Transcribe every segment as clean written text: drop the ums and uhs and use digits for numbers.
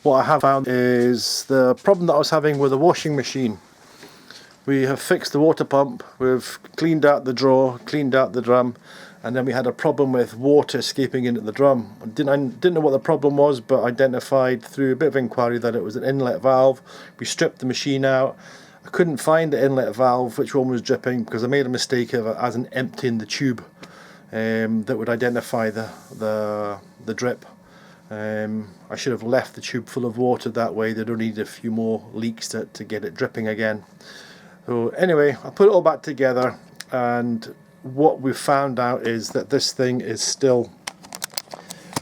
What I have found is the problem that I was having with the washing machine. We have fixed the water pump, we've cleaned out the drawer, cleaned out the drum, and then we had a problem with water escaping into the drum. I didn't know what the problem was, but identified through a bit of inquiry that it was an inlet valve. We stripped the machine out. I couldn't find the inlet valve, which one was dripping, because I made a mistake of as in emptying the tube that would identify the drip. I should have left the tube full of water, that way they'd only need a few more leaks to get it dripping again. So anyway, I put it all back together, and what we've found out is that this thing is still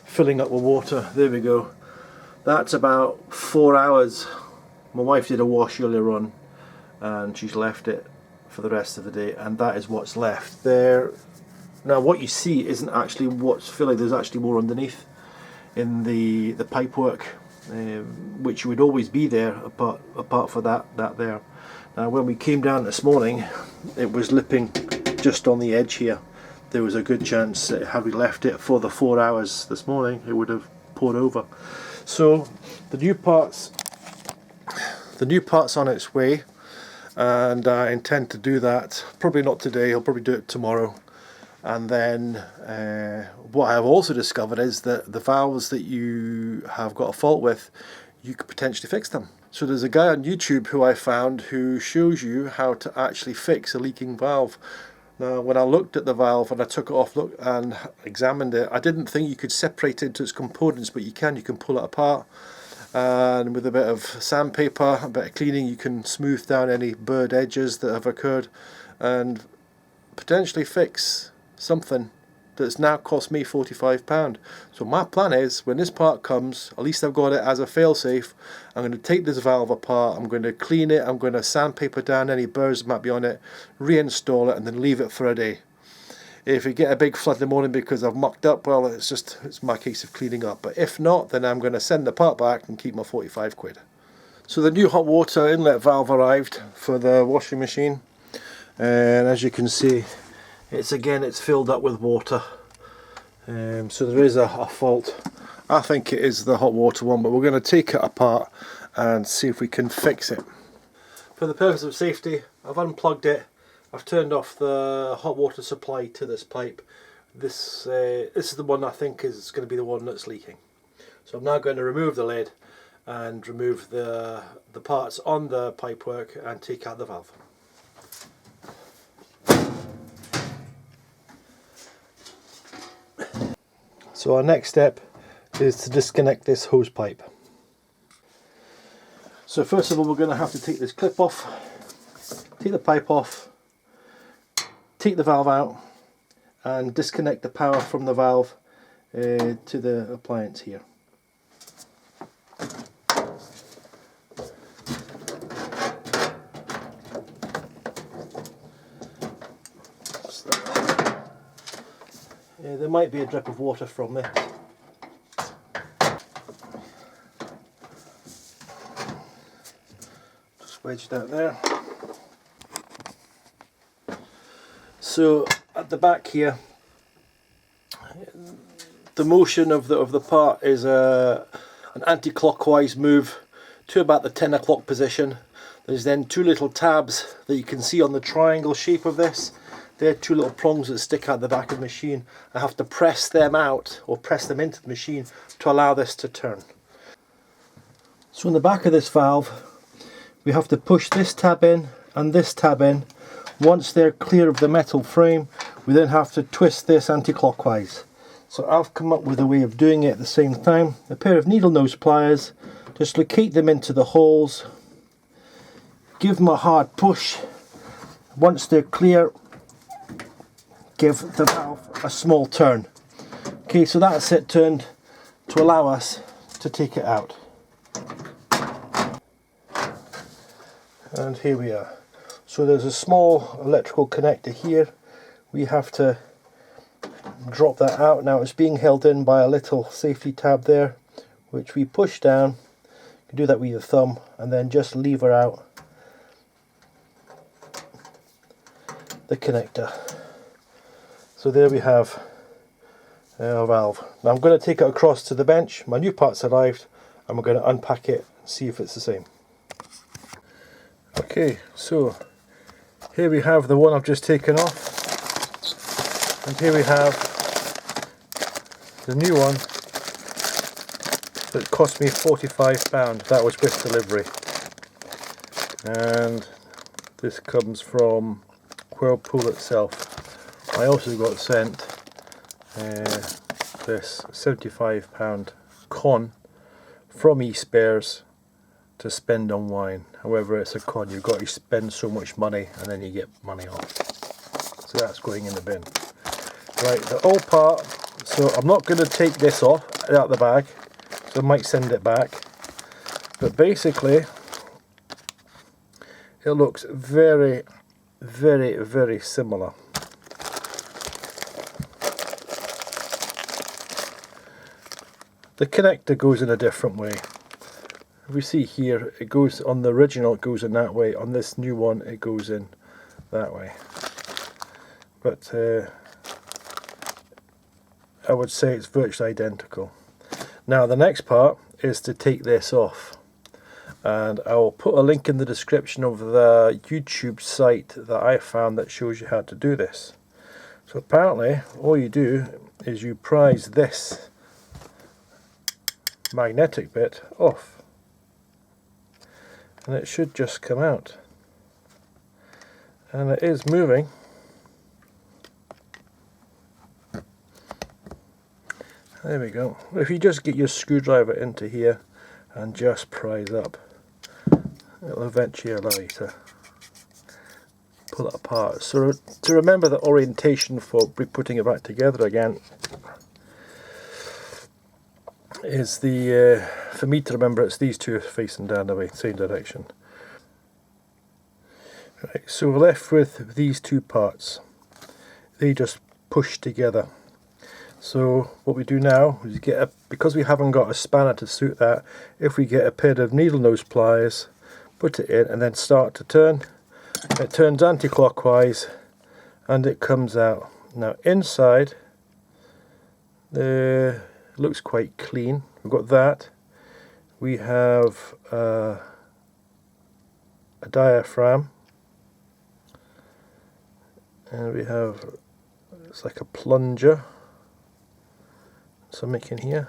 filling up with water. There we go. That's about 4 hours. My wife did a wash earlier on and she's left it for the rest of the day, and that is what's left there. Now what you see isn't actually what's filling, there's actually more underneath in the pipework, which would always be there apart from that there. Now when we came down this morning, it was lipping just on the edge here. There was a good chance that had we left it for the 4 hours this morning, it would have poured over. So the new part's on its way, and I intend to do that. Probably not today, I'll probably do it tomorrow. And then what I have also discovered is that the valves that you have got a fault with, you could potentially fix them. So there's a guy on YouTube who I found who shows you how to actually fix a leaking valve. Now when I looked at the valve and I took it off and examined it, I didn't think you could separate it into its components, but you can pull it apart, and with a bit of sandpaper, a bit of cleaning, you can smooth down any burred edges that have occurred and potentially fix something that's now cost me £45. So my plan is, when this part comes, at least I've got it as a fail-safe. I'm going to take this valve apart, I'm going to clean it, I'm going to sandpaper down any burrs that might be on it, reinstall it, and then leave it for a day. If you get a big flood in the morning because I've mucked up, well, it's my case of cleaning up. But if not, then I'm going to send the part back and keep my 45 quid. So the new hot water inlet valve arrived for the washing machine, and as you can see, it's filled up with water. So there is a fault. I think it is the hot water one, but we're going to take it apart and see if we can fix it. For the purpose of safety, I've unplugged it. I've turned off the hot water supply to this pipe. This is the one I think is going to be the one that's leaking. So I'm now going to remove the lid and remove the parts on the pipework and take out the valve. So our next step is to disconnect this hose pipe. So first of all, we're going to have to take this clip off, take the pipe off, take the valve out, and disconnect the power from the valve to the appliance here. There might be a drip of water from this. Just wedged out there. So at the back here, the motion of the part is an anti-clockwise move to about the 10 o'clock position. There's then two little tabs that you can see on the triangle shape of this. They're two little prongs that stick out the back of the machine. I have to press them out, or press them into the machine, to allow this to turn. So in the back of this valve, we have to push this tab in and this tab in. Once they're clear of the metal frame, we then have to twist this anti-clockwise. So I've come up with a way of doing it at the same time. A pair of needle nose pliers, just locate them into the holes, give them a hard push. Once they're clear, give the valve a small turn. Okay, so that's it turned to allow us to take it out. And here we are. So there's a small electrical connector here. We have to drop that out. Now it's being held in by a little safety tab there, which we push down. You can do that with your thumb and then just lever out the connector. So there we have our valve. Now I'm going to take it across to the bench. My new part's arrived. and we're going to unpack it and see if it's the same. Okay, so here we have the one I've just taken off, and here we have the new one that cost me £45. That was with delivery, and this comes from Whirlpool itself. I also got sent this £75 con from eSpares to spend on wine. However, it's a con, you've got to spend so much money and then you get money off. So that's going in the bin. Right, the old part, so I'm not going to take this off out of the bag, so I might send it back. But basically, it looks very, very, very similar. The connector goes in a different way. If we see here, it goes on the original, it goes in that way. On this new one, it goes in that way. But I would say it's virtually identical. Now the next part is to take this off, and I will put a link in the description of the YouTube site that I found that shows you how to do this. So apparently all you do is you prise this magnetic bit off, and it should just come out, and it is moving. There we go. If you just get your screwdriver into here and just prise up, it'll eventually allow you to pull it apart. So to remember the orientation for putting it back together again is the, for me to remember, it's these two facing down the way, same direction. Right, so we're left with these two parts. They just push together. So what we do now is get because we haven't got a spanner to suit that, if we get a pair of needle nose pliers, put it in and then start to turn, it turns anti-clockwise and it comes out. Now inside the looks quite clean. We've got that. We have a diaphragm, and we have, it's like a plunger, something in here,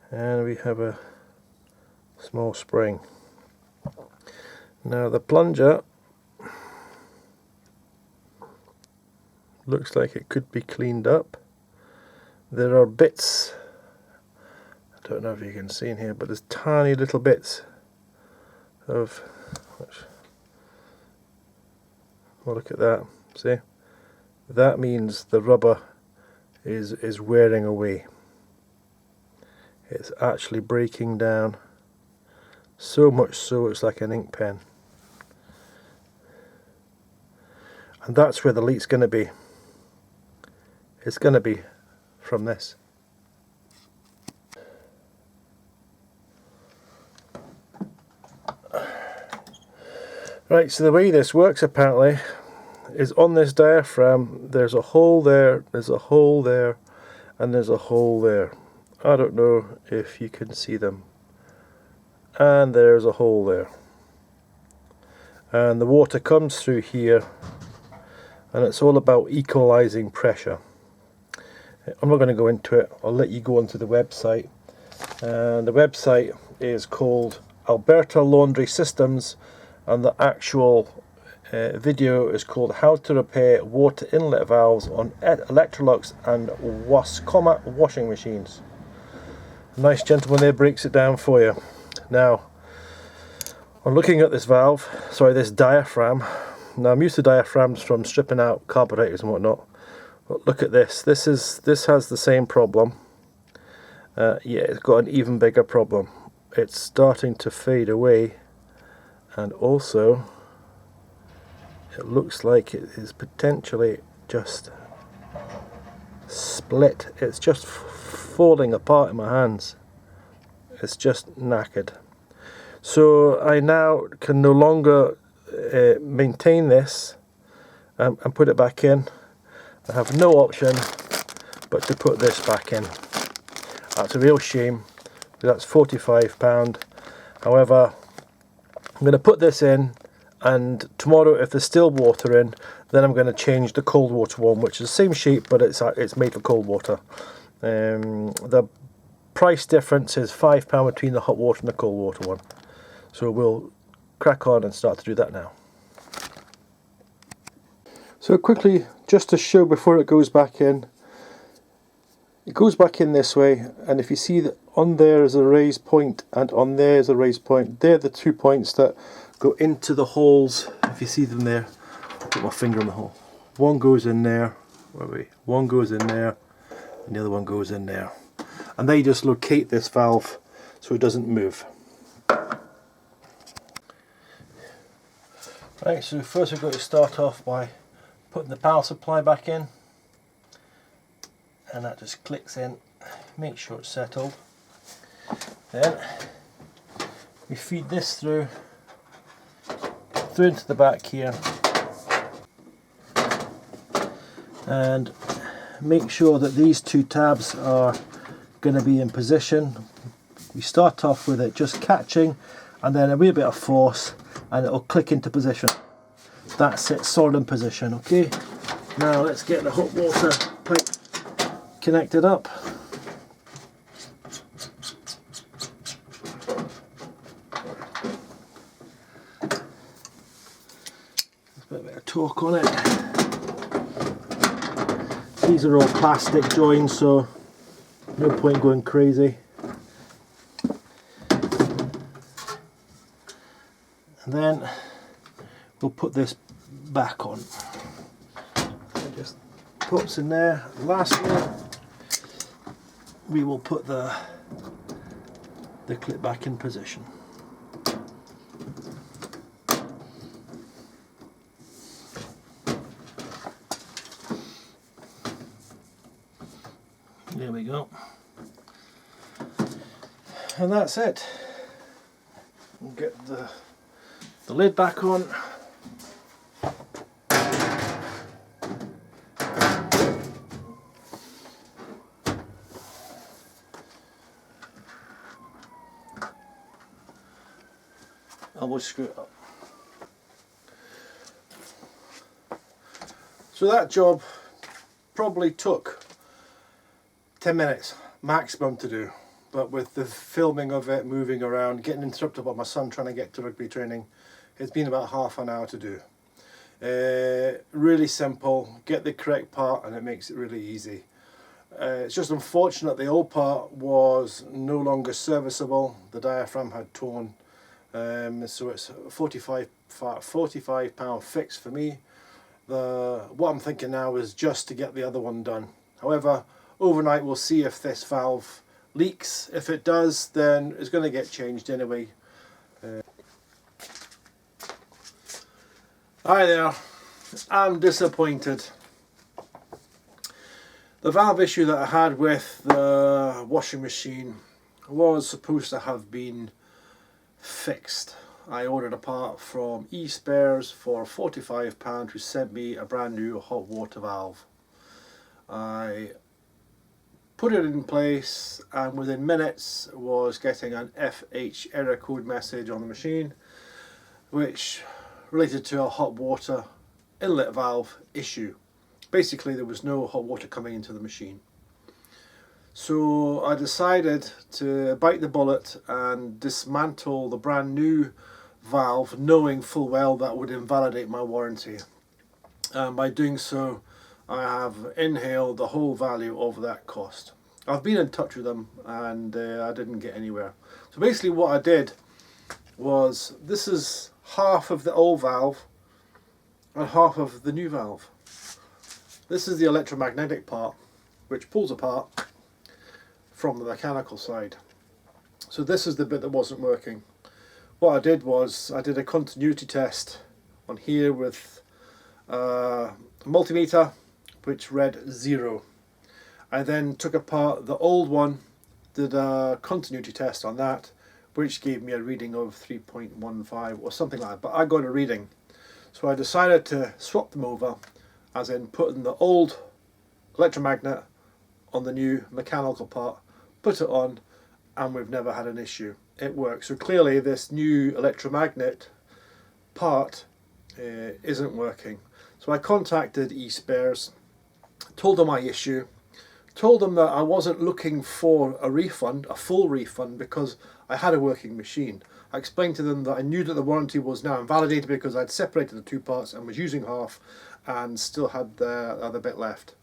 and we have a small spring. Now the plunger looks like it could be cleaned up. There are bits, I don't know if you can see in here, but there's tiny little bits of, well, look at that, see? That means the rubber is wearing away. It's actually breaking down, so much so it's like an ink pen. And that's where the leak's going to be. It's going to be from this. Right, so the way this works apparently is on this diaphragm there's a hole there, there's a hole there, and there's a hole there. I don't know if you can see them. And there's a hole there. And the water comes through here, and it's all about equalizing pressure. I'm not going to go into it, I'll let you go onto the website. And the website is called Alberta Laundry Systems, and the actual video is called How to Repair Water Inlet Valves on Electrolux and Wascoma Washing Machines. A nice gentleman there breaks it down for you. Now, I'm looking at this valve, sorry, this diaphragm. Now I'm used to diaphragms from stripping out carburetors and whatnot. But look at this. This has the same problem. Yeah, it's got an even bigger problem. It's starting to fade away, and also it looks like it is potentially just split. It's just falling apart in my hands. It's just knackered. So I now can no longer maintain this and put it back in. I have no option but to put this back in. That's a real shame, That's £45. However, I'm going to put this in, and tomorrow if there's still water in, then I'm going to change the cold water one, which is the same shape but it's made for cold water. The price difference is £5 between the hot water and the cold water one. So we'll crack on and start to do that now. So quickly, just to show before it goes back in, it goes back in this way, and if you see that on there is a raised point and on there is a raised point, they're the 2 points that go into the holes. If you see them there, put my finger in the hole. One goes in there, one goes in there, and the other one goes in there. And they just locate this valve so it doesn't move. Right, so first we've got to start off by putting the power supply back in, and that just clicks in. Make sure it's settled. Then we feed this through into the back here, and make sure that these two tabs are going to be in position. We start off with it just catching, and then a wee bit of force and it'll click into position. That's it, solid in position. Okay, now let's get the hot water pipe connected up. There's a bit of torque on it. These are all plastic joins, so no point going crazy. And then we'll put this back on. It just pops in there. Lastly, we will put the clip back in position. There we go. And that's it. We'll get the lid back on. I will screw it up. So that job probably took 10 minutes maximum to do, but with the filming of it, moving around, getting interrupted by my son trying to get to rugby training, it's been about half an hour to do. Really simple, get the correct part and it makes it really easy. It's just unfortunate the old part was no longer serviceable. The diaphragm had torn, so it's a £45 fix for me. What I'm thinking now is just to get the other one done. However, overnight we'll see if this valve leaks. If it does, then it's going to get changed anyway. Hi there, I'm disappointed. The valve issue that I had with the washing machine was supposed to have been fixed. I ordered a part from eSpares for £45 who sent me a brand new hot water valve. I put it in place and within minutes was getting an FH error code message on the machine, which related to a hot water inlet valve issue. Basically there was no hot water coming into the machine. So I decided to bite the bullet and dismantle the brand new valve, knowing full well that would invalidate my warranty. And by doing so I have inhaled the whole value of that cost. I've been in touch with them and I didn't get anywhere. So basically what I did was, this is half of the old valve and half of the new valve. This is the electromagnetic part, which pulls apart from the mechanical side. So this is the bit that wasn't working. What I did was, I did a continuity test on here with a multimeter, which read 0. I then took apart the old one, did a continuity test on that, which gave me a reading of 3.15 or something like that, but I got a reading. So I decided to swap them over, as in putting the old electromagnet on the new mechanical part, put it on, and we've never had an issue. It works. So clearly this new electromagnet part isn't working. So I contacted eSpares, told them my issue, told them that I wasn't looking for a refund, a full refund, because I had a working machine. I explained to them that I knew that the warranty was now invalidated because I'd separated the two parts and was using half and still had the other bit left.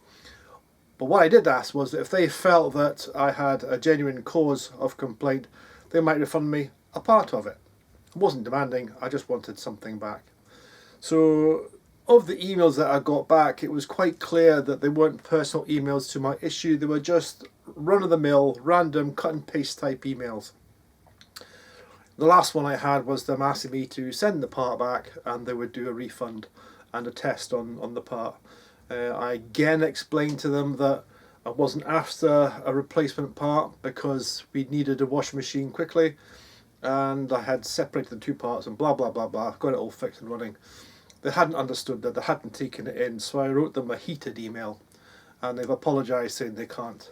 But what I did ask was that if they felt that I had a genuine cause of complaint, they might refund me a part of it. I wasn't demanding, I just wanted something back. So of the emails that I got back, it was quite clear that they weren't personal emails to my issue. They were just run-of-the-mill, random cut and paste type emails. The last one I had was them asking me to send the part back and they would do a refund and a test on the part. I again explained to them that I wasn't after a replacement part because we needed a washing machine quickly, and I had separated the two parts and blah blah blah blah, got it all fixed and running. They hadn't understood that, they hadn't taken it in, so I wrote them a heated email and they've apologised saying they can't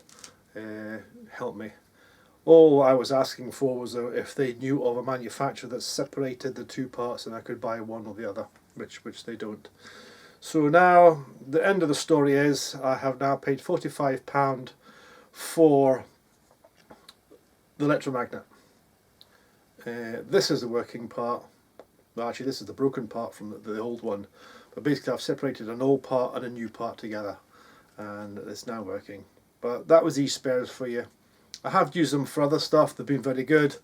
help me. All I was asking for was if they knew of a manufacturer that separated the two parts and I could buy one or the other, which they don't. So now the end of the story is I have now paid £45 for the electromagnet. This is the working part. Well, actually this is the broken part from the old one, but basically I've separated an old part and a new part together and it's now working. But that was eSpares for you. I have used them for other stuff, they've been very good.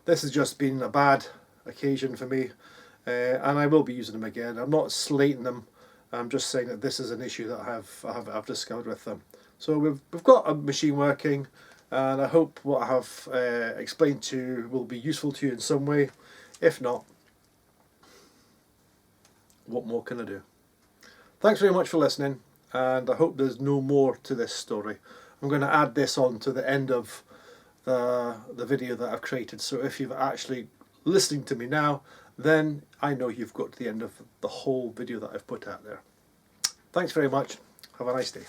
This has just been a bad occasion for me, and I will be using them again. I'm not slating them, I'm just saying that this is an issue that I've discovered with them. So we've got a machine working, and I hope what I have explained to you will be useful to you in some way. If not, what more can I do? Thanks very much for listening, and I hope there's no more to this story. I'm going to add this on to the end of the video that I've created, so if you're actually listening to me now, then I know you've got to the end of the whole video that I've put out there. Thanks very much. Have a nice day.